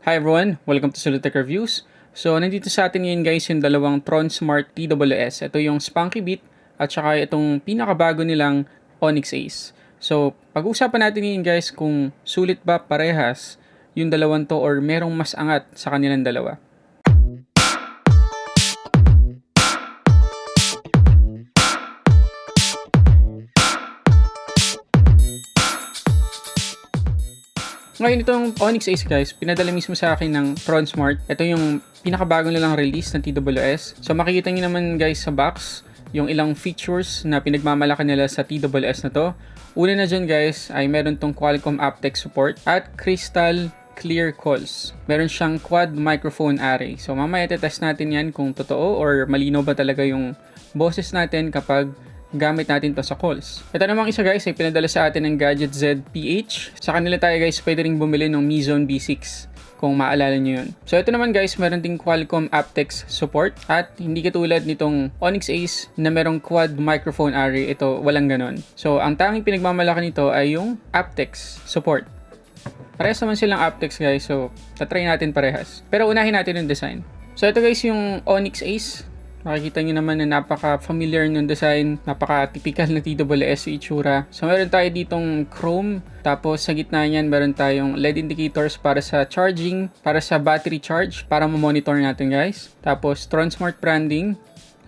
Hi everyone! Welcome to Sulit Tech Reviews. So, nandito sa atin ngayon guys yung dalawang Tronsmart TSS. Ito yung Spunky at saka itong pinakabago nilang Onyx Ace. So, pag-uusapan natin ngayon guys kung sulit ba parehas yung dalawang to or merong mas angat sa kanilang dalawa. Ngayon itong Onyx Ace guys, pinadala mismo sa akin ng Tronsmart. Ito yung pinakabagong nilang release ng TSS. So makikita nyo naman guys sa box, yung ilang features na pinagmamalaki nila sa TSS na to. Una na dyan guys ay meron tong Qualcomm aptX support at crystal clear calls. Meron siyang quad microphone array. So mamaya test natin yan kung totoo or malinaw ba talaga yung boses natin kapag gamit natin to sa calls. Ito namang isa guys ay pinadala sa atin ng Gadget Z PH. Sa kanila tayo guys pwede rin bumili ng Mi Zone B6 kung maalala nyo yun. So ito naman guys meron ding Qualcomm aptX support at hindi katulad nitong Onyx Ace na merong quad microphone array. Ito walang ganon. So ang tanging pinagmamalaki nito ay yung aptX support. Parehas naman silang aptX guys, so tatry natin parehas. Pero unahin natin yung design. So ito guys yung Onyx Ace. Makikita nyo naman na napaka-familiar ng design, napaka-typical na TSS itsura. So meron tayo ditong chrome, tapos sa gitna niyan meron tayong LED indicators para sa charging, para sa battery charge, para ma-monitor natin guys. Tapos Tronsmart branding,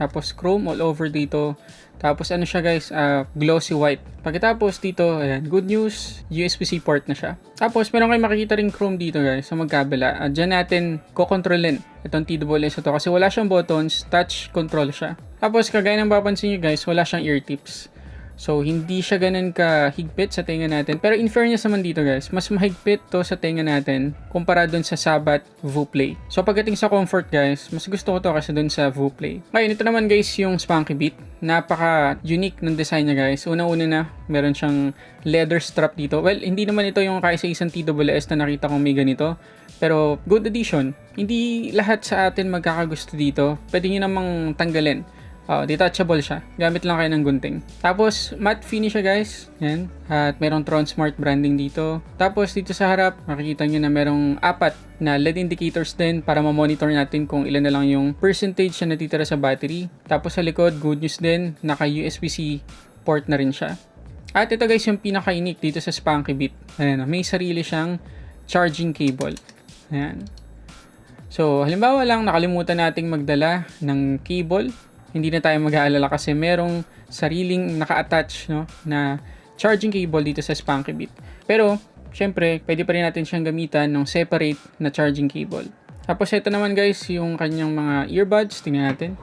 tapos chrome all over dito. Tapos ano siya guys, glossy white. Pagkatapos dito, ayan, good news, USB-C port na siya. Tapos meron kayong makikita ring chrome dito guys sa magkabila. Diyan natin kokontrolin itong TSS ito kasi wala siyang buttons, touch control siya. Tapos kagaya ng papansin nyo guys, wala siyang ear tips. So, hindi siya ganun kahigpit sa tenga natin. Pero in fairness naman dito guys, mas mahigpit to sa tenga natin kumpara dun sa Sabbat Vooplay. So, pagdating sa comfort guys, mas gusto ko to kasi dun sa Vooplay. Ngayon, ito naman guys yung Spunky. Napaka-unique ng design niya guys. Una-una na, meron siyang leather strap dito. Well, hindi naman ito yung kaisa-isang TSS na nakita kong may ganito. Pero, good addition. Hindi lahat sa atin magkakagusto dito. Pwede nyo namang tanggalin. Detachable siya. Gamit lang kayo ng gunting. Tapos, matte finish siya guys. Yan. At merong Tronsmart branding dito. Tapos, dito sa harap, makikita nyo na merong 4 na LED indicators din para ma-monitor natin kung ilan na lang yung percentage na natitira sa battery. Tapos, sa likod, good news din. Naka-USB-C port na rin siya. At ito guys, yung pinaka-unique dito sa Spunky. Ayan, may sarili siyang charging cable. Ayan. So, halimbawa lang, nakalimutan nating magdala ng cable. Hindi na tayo mag-aalala kasi merong sariling naka-attach na charging cable dito sa Spunky. Pero, syempre, pwede pa rin natin siyang gamitan ng separate na charging cable. Tapos, ito naman guys, yung kanyang mga earbuds. Tingnan natin.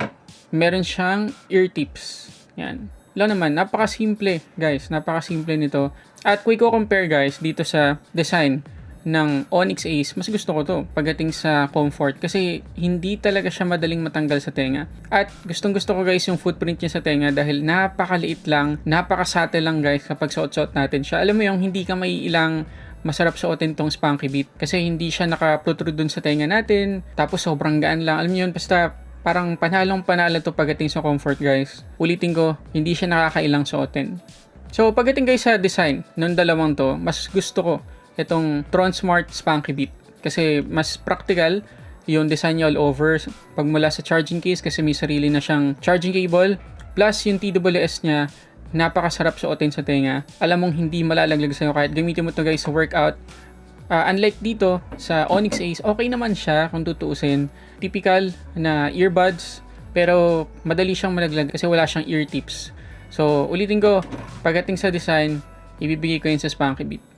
Meron siyang ear tips. Yan. Lang naman, napakasimple guys. Napakasimple nito. At kung i-compare guys dito sa design ng Onyx Ace, mas gusto ko to pagdating sa comfort kasi hindi talaga siya madaling matanggal sa tenga. At gustong gusto ko guys yung footprint niya sa tenga dahil napakaliit lang, napakasate lang guys kapag suot-suot natin siya. Alam mo yung hindi ka maiilang masarap suotin tong Spunky kasi hindi siya naka-protrude dun sa tenga natin, tapos sobrang gaan lang. Alam mo yun, basta parang panalo to pagdating sa comfort guys. Ulitin ko, hindi siya nakakailang suotin. So pagdating guys sa design ng dalawang to, mas gusto ko itong Tronsmart Spunky kasi mas practical yung design niya all over pagmula sa charging case kasi may sarili na siyang charging cable plus yung TSS niya napakasarap suotin sa tenga. Alam mong hindi malalaglag sa'yo kahit gamitin mo to guys sa workout. Unlike dito sa Onyx Ace, okay naman siya kung tutuusin. Typical na earbuds pero madali siyang malaglag kasi wala siyang ear tips. So ulitin ko, pagdating sa design, ibibigay ko yun sa Spunky.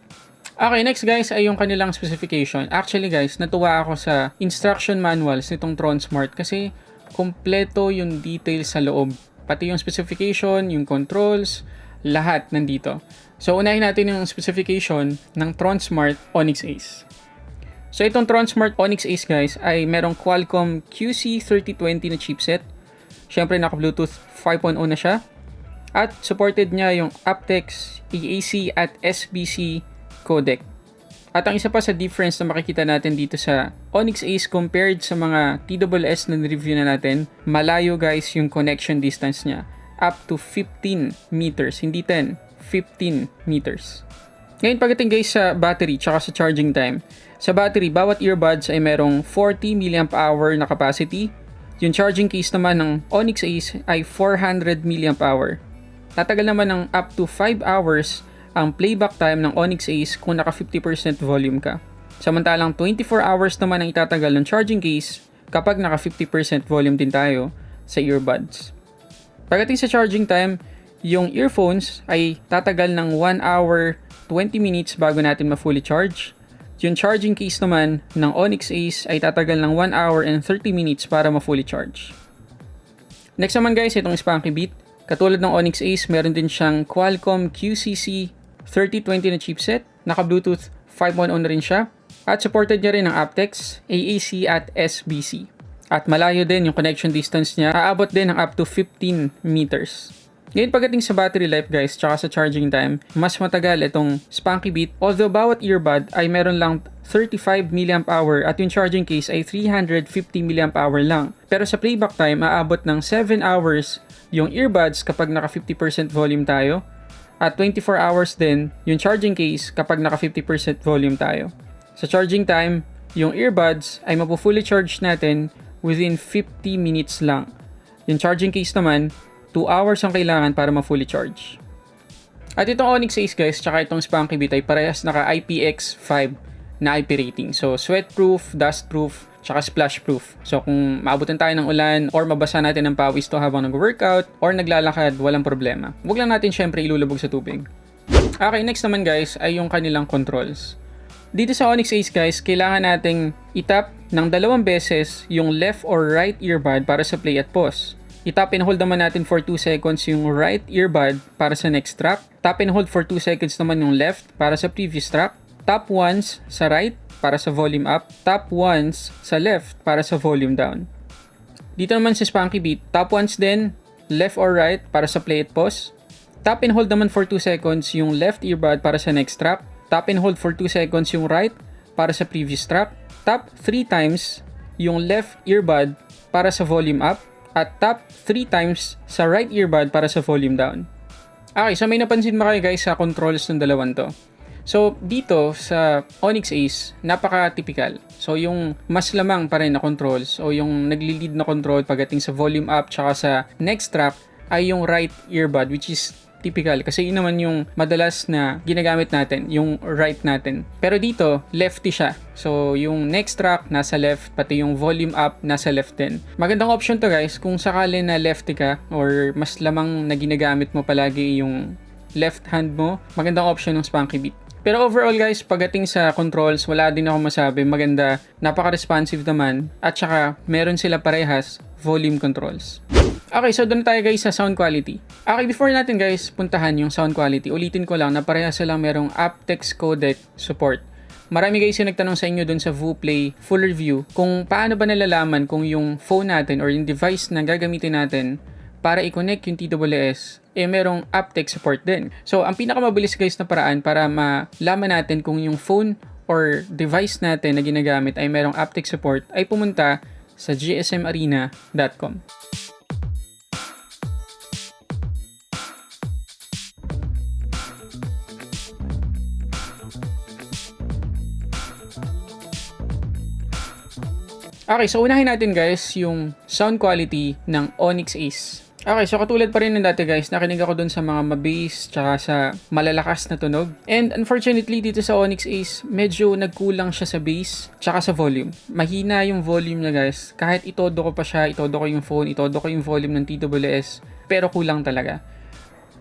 Okay, next guys ay yung kanilang specification. Actually guys, natuwa ako sa instruction manuals nitong Tronsmart kasi kompleto yung details sa loob. Pati yung specification, yung controls, lahat nandito. So unahin natin yung specification ng Tronsmart Onyx Ace. So itong Tronsmart Onyx Ace guys ay merong Qualcomm QC3020 na chipset. Syempre naka Bluetooth 5.0 na siya. At supported niya yung aptX, EAC at SBC codec. At ang isa pa sa difference na makikita natin dito sa Onyx Ace compared sa mga TSS na review na natin, malayo guys yung connection distance niya. Up to 15 meters. Hindi 10, 15 meters. Ngayon pagdating guys sa battery tsaka sa charging time. Sa battery, bawat earbuds ay merong 40 mAh na capacity. Yung charging case naman ng Onyx Ace ay 400 mAh. Tatagal naman ng up to 5 hours ang playback time ng Onyx Ace kung naka 50% volume ka. Samantalang 24 hours naman ang itatagal ng charging case kapag naka 50% volume din tayo sa earbuds. Pagdating sa charging time, yung earphones ay tatagal ng 1 hour 20 minutes bago natin ma-fully charge. Yung charging case naman ng Onyx Ace ay tatagal ng 1 hour and 30 minutes para ma-fully charge. Next naman guys, itong Spunky Beat. Katulad ng Onyx Ace, meron din siyang Qualcomm QCC 3020 na chipset. Naka-Bluetooth 5.0 na rin siya. At supported niya rin ng aptX, AAC at SBC. At malayo din yung connection distance niya. Aabot din ng up to 15 meters. Ngayon pagdating sa battery life guys, tsaka sa charging time, mas matagal itong Spunky Beat. Although bawat earbud ay meron lang 35 mAh at yung charging case ay 350 mAh lang. Pero sa playback time, aabot ng 7 hours yung earbuds kapag naka 50% volume tayo. At 24 hours din yung charging case kapag naka 50% volume tayo. Sa charging time, yung earbuds ay mapu-fully charge natin within 50 minutes lang. Yung charging case naman, 2 hours ang kailangan para ma-fully charge. At itong Onyx Ace guys, tsaka itong Spunky Beat ay parehas naka IPX5 na IP rating. So, sweat-proof, dust-proof, tsaka splash-proof. So, kung maabutan tayo ng ulan or mabasa natin ng pawis to habang nag-workout or naglalakad, walang problema. Huwag lang natin syempre ilulubog sa tubig. Okay, next naman guys ay yung kanilang controls. Dito sa Onyx Ace guys, kailangan nating itap ng 2 beses yung left or right earbud para sa play at pause. Itap and hold naman natin for 2 seconds yung right earbud para sa next track. Tap and hold for 2 seconds naman yung left para sa previous track. Tap once sa right para sa volume up. Tap once sa left para sa volume down. Dito naman sa Spunky Beat, tap once din left or right para sa play at pause. Tap and hold naman for 2 seconds yung left earbud para sa next track. Tap and hold for 2 seconds yung right para sa previous track. Tap 3 times yung left earbud para sa volume up. At tap 3 times sa right earbud para sa volume down. Okay, so may napansin ba kayo guys sa controls ng dalawang to? So, dito sa Onyx Ace, napaka-typical. So, yung mas lamang pa rin na controls o yung nagli-lead na control pagdating sa volume up tsaka sa next track ay yung right earbud, which is typical kasi yun naman yung madalas na ginagamit natin, yung right natin. Pero dito, lefty siya. So, yung next track nasa left, pati yung volume up nasa left din. Magandang option to guys kung sakali na lefty ka or mas lamang na ginagamit mo palagi yung left hand mo. Magandang option ng Spunky Beat. Pero overall guys, pagdating sa controls, wala din ako masabi. Maganda, napaka-responsive naman at saka meron sila parehas volume controls. Okay, so doon tayo guys sa sound quality. Okay, before natin guys puntahan yung sound quality, ulitin ko lang na parehas silang merong aptX codec support. Marami guys yung nagtanong sa inyo doon sa Vooplay full review kung paano ba nalalaman kung yung phone natin or yung device na gagamitin natin para i-connect yung TWS, merong aptX support din. So, ang pinakamabilis guys na paraan para malaman natin kung yung phone or device natin na ginagamit ay merong aptX support ay pumunta sa gsmarena.com. Okay, so unahin natin guys yung sound quality ng Onyx Ace. Okay, so katulad pa rin ng dati guys, nakinig ako dun sa mga ma-bass tsaka sa malalakas na tunog. And unfortunately dito sa Onyx Ace, medyo nagkulang siya sa bass tsaka sa volume. Mahina yung volume niya guys. Kahit itodo ko pa siya, itodo ko yung phone, itodo ko yung volume ng TWS, pero kulang talaga.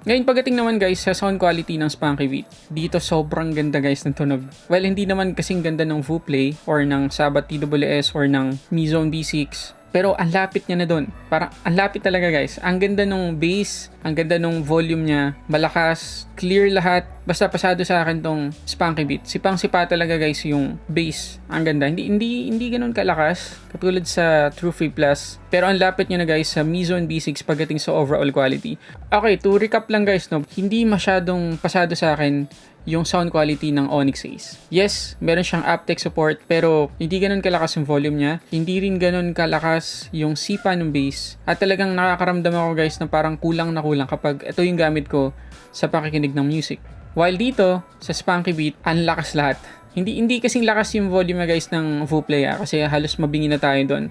Ngayon pagdating naman guys sa sound quality ng Spunky Beat, dito sobrang ganda guys ng tunog. Well, hindi naman kasing ganda ng Vooplay or ng Sabbat TWS or ng Mi Zone B6. Pero ang lapit niya na doon. Parang ang lapit talaga guys. Ang ganda nung bass, ang ganda nung volume niya, malakas, clear lahat. Basta pasado sa akin tong Spunky Beat. Sipang-sipa talaga guys yung bass. Ang ganda. Hindi ganoon kalakas katulad sa True Free Plus. Pero ang lapit niya na guys sa Mi Zone B6 pagdating sa overall quality. Okay, to recap lang guys, no. Hindi masyadong pasado sa akin yung sound quality ng Onyx Ace. Yes, meron siyang aptX support pero hindi ganoon kalakas yung volume niya. Hindi rin ganoon kalakas yung sipa ng bass. At talagang nakakaramdam ako guys na parang kulang na kulang kapag ito yung gamit ko sa pakikinig ng music. While dito, sa Spunky Beat, ang lakas lahat. Hindi kasing lakas yung volume guys ng Vooplay kasi halos mabingi na tayo doon.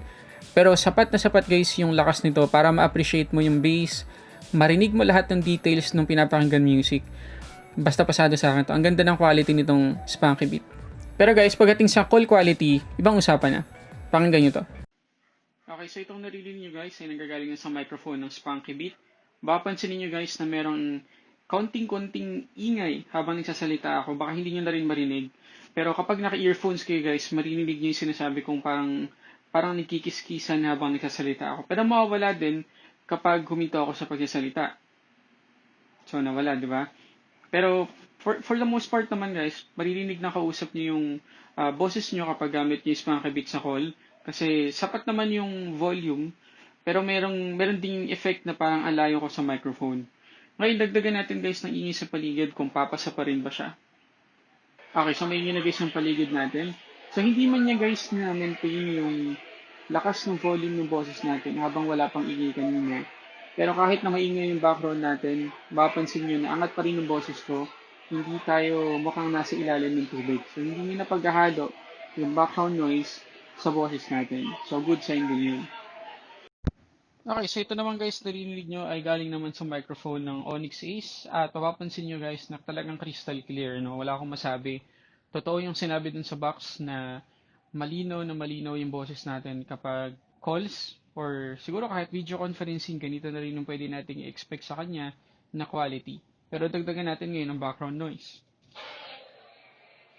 Pero sapat na sapat guys yung lakas nito para ma-appreciate mo yung bass, marinig mo lahat ng details ng pinapakinggan music. Basta pasado sa akin to. Ang ganda ng quality nitong Spunky Beat. Pero guys, pagdating sa call quality, ibang usapan na. Pakinggan nyo to. Okay, so itong naririnig nyo guys ay nanggagaling sa microphone ng Spunky Beat. Mapapansin niyo guys na merong konting-konting ingay habang nagsasalita ako. Baka hindi nyo na rin marinig. Pero kapag naka-earphones kayo guys, marinig nyo yung sinasabi kong parang nagkikiskisan habang nagsasalita ako. Pero mawawala din kapag huminto ako sa pagsasalita. So nawala, di ba? Pero for the most part naman guys, maririnig na kausap nyo yung boses nyo kapag gamit nyo yung Spunky Beat sa call. Kasi sapat naman yung volume, pero meron ding effect na parang alayo ko sa microphone. Ngayon, dagdagan natin guys ng ingay sa paligid kung papasa pa rin ba siya. Okay, so may ingay na guys ng paligid natin. So hindi man niya guys na maintain yung lakas ng volume ng boses natin habang wala pang ingay kanina. Pero kahit na maingay yung background natin, mapapansin nyo na angat pa rin yung boses ko. Hindi tayo mukhang nasa ilalim ng tubig. So hindi nyo na paghahalo yung background noise sa boses natin. So good sign din yun. Okay, so ito naman guys, narinig nyo ay galing naman sa microphone ng Onyx Ace. At mapapansin nyo guys na talagang crystal clear, no? Wala akong masabi. Totoo yung sinabi dun sa box na malinaw yung boses natin kapag calls or siguro kahit video conferencing, ganito na rin yung pwede nating i-expect sa kanya na quality. Pero dagdagan natin ngayon ang background noise.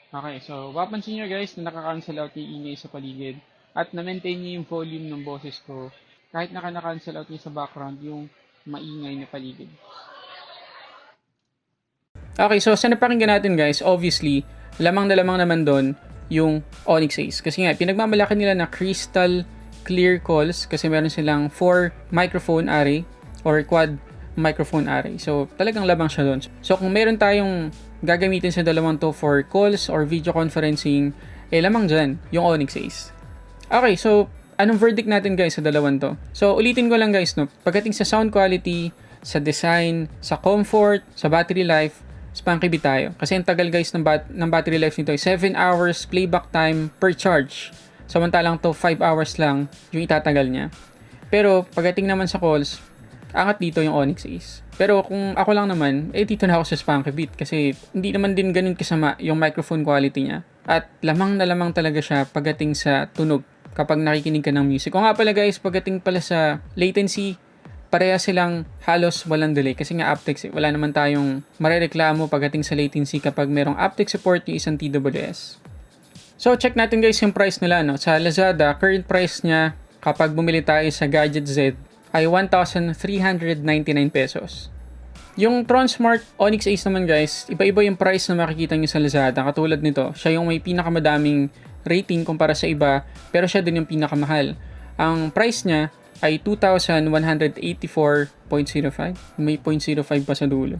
Okay, so mapapansin nyo guys na naka-cancel out yung ingay sa paligid at na-maintain nyo yung volume ng boses ko kahit naka-cancel out nyo sa background yung maingay na paligid. Okay, so sa napakinggan natin guys, obviously, lamang na lamang naman doon yung Onyx Ace. Kasi nga, pinagmamalaki nila na crystal clear calls kasi meron silang 4 microphone array or quad microphone array. So, talagang lamang siya doon. So, kung meron tayong gagamitin sa dalawang to for calls or video conferencing, lamang dyan yung Onyx Ace. Okay, so, anong verdict natin guys sa dalawang to? So, ulitin ko lang guys, no? Pagdating sa sound quality, sa design, sa comfort, sa battery life, Spunky Beat tayo. Kasi ang tagal guys ng battery life nito ay 7 hours playback time per charge. Samantalang to 5 hours lang yung itatagal niya. Pero pagdating naman sa calls, angat dito yung Onyx Ace. Pero kung ako lang naman, dito na ako sa Spunky Beat kasi hindi naman din ganun kasama yung microphone quality niya. At lamang na lamang talaga siya pagdating sa tunog kapag nakikinig ka ng music. O nga pala guys, pagdating pala sa latency, pareha silang halos walang delay kasi nga aptX, wala naman tayong marereklamo pagdating sa latency kapag merong aptX support yung isang TWS. So check natin guys yung price nila, no? Sa Lazada, current price niya kapag bumili tayo sa Gadget Z ay 1,399 pesos. Yung Tronsmart Onyx Ace naman guys, iba-iba yung price na makikita nyo sa Lazada. Katulad nito, siya yung may pinakamadaming rating kumpara sa iba, pero siya din yung pinakamahal. Ang price niya ay 2,184.05. May 0.05 pa sa dulo.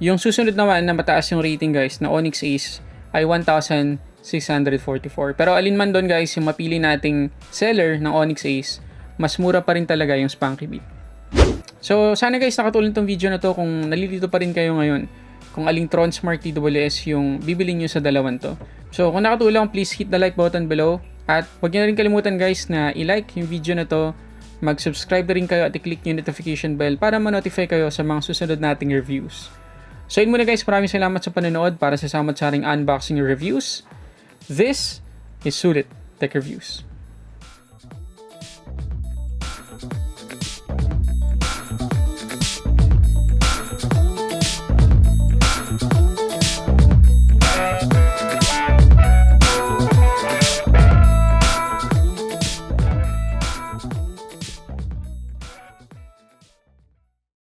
Yung susunod naman na mataas yung rating guys na Onyx Ace ay 1,644. Pero alin man doon guys, yung mapili nating seller ng Onyx Ace, mas mura pa rin talaga yung Spunky Beat. So sana guys nakatulong tong video na to kung nalilito pa rin kayo ngayon kung aling Tronsmart TWS yung bibili nyo sa dalawan to. So kung nakatulong, please hit the like button below. At huwag nyo na rin kalimutan guys na i-like yung video na to, mag-subscribe na rin kayo at i-click yung notification bell para ma-notify kayo sa mga susunod nating reviews. So yun muna guys, maraming salamat sa panonood para sa samot-saring unboxing reviews. This is Sulit Tech Reviews.